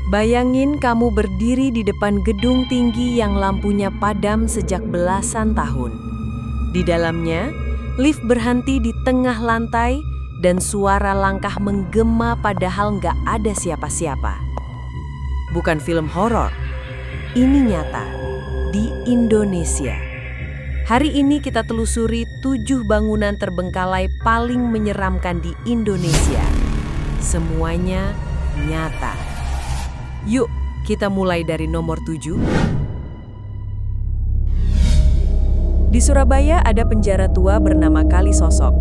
Bayangin kamu berdiri di depan gedung tinggi yang lampunya padam sejak belasan tahun. Di dalamnya, lift berhenti di tengah lantai dan suara langkah menggema padahal nggak ada siapa-siapa. Bukan film horor, ini nyata di Indonesia. Hari ini kita telusuri 7 bangunan terbengkalai paling menyeramkan di Indonesia. Semuanya nyata. Yuk, kita mulai dari nomor 7. Di Surabaya ada penjara tua bernama Kalisosok.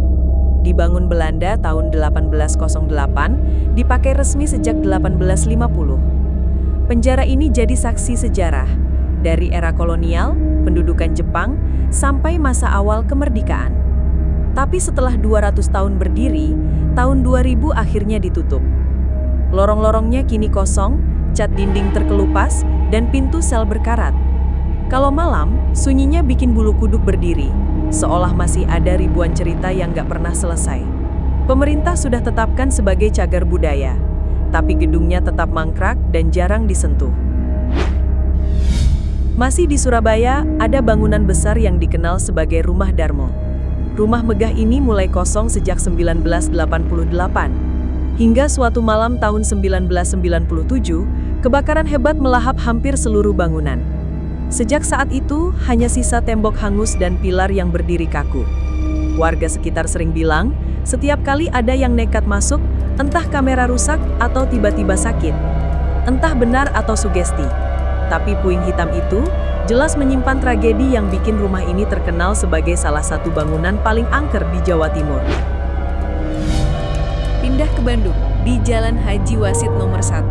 Dibangun Belanda tahun 1808, dipakai resmi sejak 1850. Penjara ini jadi saksi sejarah, dari era kolonial, pendudukan Jepang, sampai masa awal kemerdekaan. Tapi setelah 200 tahun berdiri, tahun 2000 akhirnya ditutup. Lorong-lorongnya kini kosong, cat dinding terkelupas, dan pintu sel berkarat. Kalau malam, sunyinya bikin bulu kuduk berdiri, seolah masih ada ribuan cerita yang gak pernah selesai. Pemerintah sudah tetapkan sebagai cagar budaya, tapi gedungnya tetap mangkrak dan jarang disentuh. Masih di Surabaya, ada bangunan besar yang dikenal sebagai Rumah Darmo. Rumah megah ini mulai kosong sejak 1988. Hingga suatu malam tahun 1997, kebakaran hebat melahap hampir seluruh bangunan. Sejak saat itu, hanya sisa tembok hangus dan pilar yang berdiri kaku. Warga sekitar sering bilang, setiap kali ada yang nekat masuk, entah kamera rusak atau tiba-tiba sakit. Entah benar atau sugesti. Tapi puing hitam itu jelas menyimpan tragedi yang bikin rumah ini terkenal sebagai salah satu bangunan paling angker di Jawa Timur. Pindah ke Bandung, di Jalan Haji Wasit nomor 1,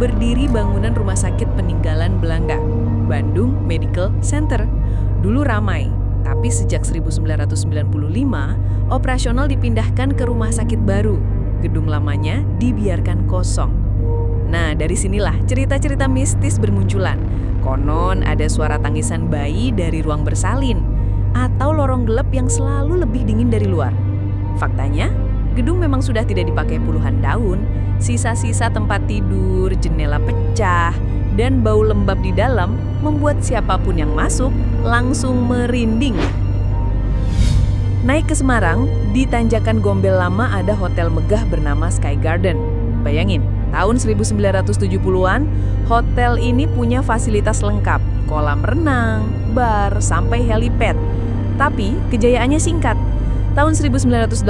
berdiri bangunan rumah sakit peninggalan Belanda, Bandung Medical Center. Dulu ramai, tapi sejak 1995, operasional dipindahkan ke rumah sakit baru. Gedung lamanya dibiarkan kosong. Nah, dari sinilah cerita-cerita mistis bermunculan. Konon ada suara tangisan bayi dari ruang bersalin, atau lorong gelap yang selalu lebih dingin dari luar. Faktanya, gedung memang sudah tidak dipakai puluhan tahun, sisa-sisa tempat tidur, jendela pecah, dan bau lembab di dalam membuat siapapun yang masuk langsung merinding. Naik ke Semarang, di Tanjakan Gombel Lama ada hotel megah bernama Sky Garden. Bayangin, tahun 1970-an, hotel ini punya fasilitas lengkap, kolam renang, bar, sampai helipad. Tapi kejayaannya singkat. Tahun 1982,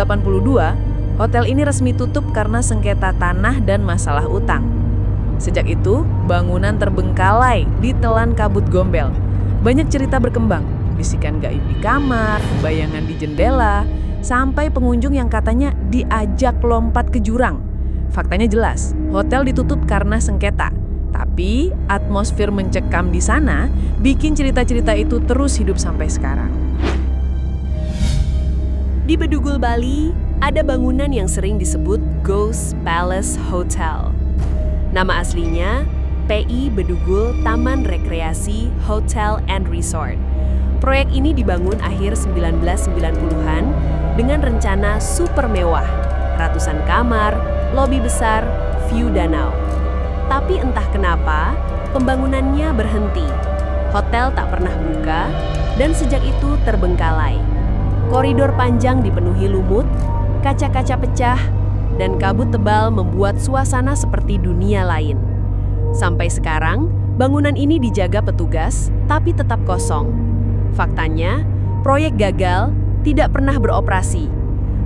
hotel ini resmi tutup karena sengketa tanah dan masalah utang. Sejak itu, bangunan terbengkalai ditelan kabut gombel. Banyak cerita berkembang, bisikan gaib di kamar, bayangan di jendela, sampai pengunjung yang katanya diajak lompat ke jurang. Faktanya jelas, hotel ditutup karena sengketa. Tapi atmosfer mencekam di sana bikin cerita-cerita itu terus hidup sampai sekarang. Di Bedugul, Bali, ada bangunan yang sering disebut Ghost Palace Hotel. Nama aslinya PI Bedugul Taman Rekreasi Hotel and Resort. Proyek ini dibangun akhir 1990-an dengan rencana super mewah, ratusan kamar, lobi besar, view danau. Tapi entah kenapa, pembangunannya berhenti. Hotel tak pernah buka, dan sejak itu terbengkalai. Koridor panjang dipenuhi lumut, kaca-kaca pecah, dan kabut tebal membuat suasana seperti dunia lain. Sampai sekarang, bangunan ini dijaga petugas, tapi tetap kosong. Faktanya, proyek gagal, tidak pernah beroperasi.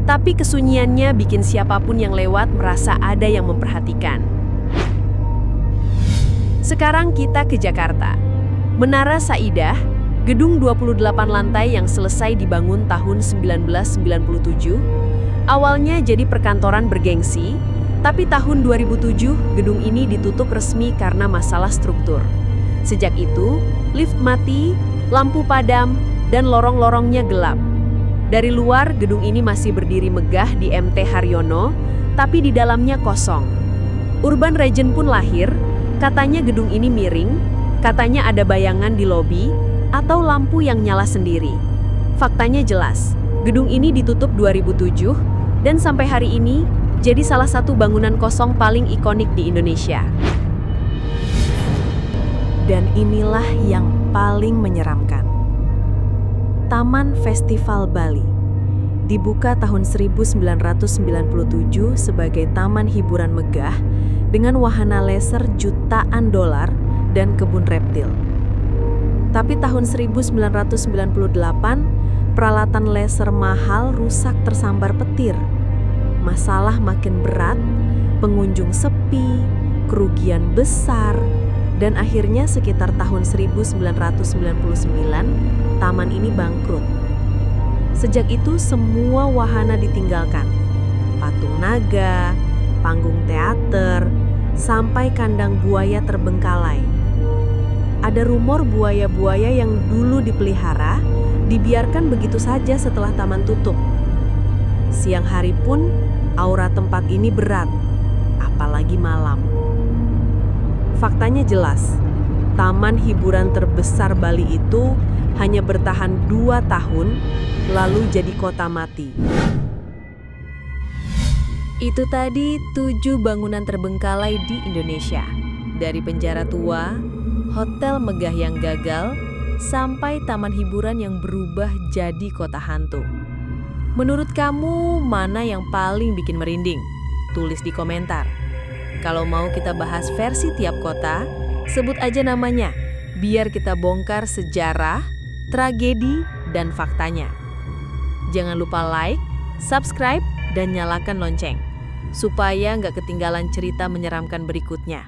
Tapi kesunyiannya bikin siapapun yang lewat merasa ada yang memperhatikan. Sekarang kita ke Jakarta. Menara Saidah, gedung 28 lantai yang selesai dibangun tahun 1997, awalnya jadi perkantoran bergengsi, tapi tahun 2007 gedung ini ditutup resmi karena masalah struktur. Sejak itu, lift mati, lampu padam, dan lorong-lorongnya gelap. Dari luar, gedung ini masih berdiri megah di MT Haryono, tapi di dalamnya kosong. Urban Legend pun lahir, katanya gedung ini miring, katanya ada bayangan di lobi, atau lampu yang nyala sendiri. Faktanya jelas, gedung ini ditutup 2007 dan sampai hari ini jadi salah satu bangunan kosong paling ikonik di Indonesia. Dan inilah yang paling menyeramkan. Taman Festival Bali dibuka tahun 1997 sebagai taman hiburan megah dengan wahana laser jutaan dolar dan kebun reptil. Tapi tahun 1998, peralatan laser mahal rusak tersambar petir. Masalah makin berat, pengunjung sepi, kerugian besar, dan akhirnya sekitar tahun 1999, taman ini bangkrut. Sejak itu semua wahana ditinggalkan. Patung naga, panggung teater, sampai kandang buaya terbengkalai. Ada rumor buaya-buaya yang dulu dipelihara dibiarkan begitu saja setelah taman tutup. Siang hari pun aura tempat ini berat, apalagi malam. Faktanya jelas, taman hiburan terbesar Bali itu hanya bertahan 2 tahun, lalu jadi kota mati. Itu tadi 7 bangunan terbengkalai di Indonesia. Dari penjara tua, hotel megah yang gagal, sampai taman hiburan yang berubah jadi kota hantu. Menurut kamu, mana yang paling bikin merinding? Tulis di komentar. Kalau mau kita bahas versi tiap kota, sebut aja namanya, biar kita bongkar sejarah, tragedi, dan faktanya. Jangan lupa like, subscribe, dan nyalakan lonceng, supaya nggak ketinggalan cerita menyeramkan berikutnya.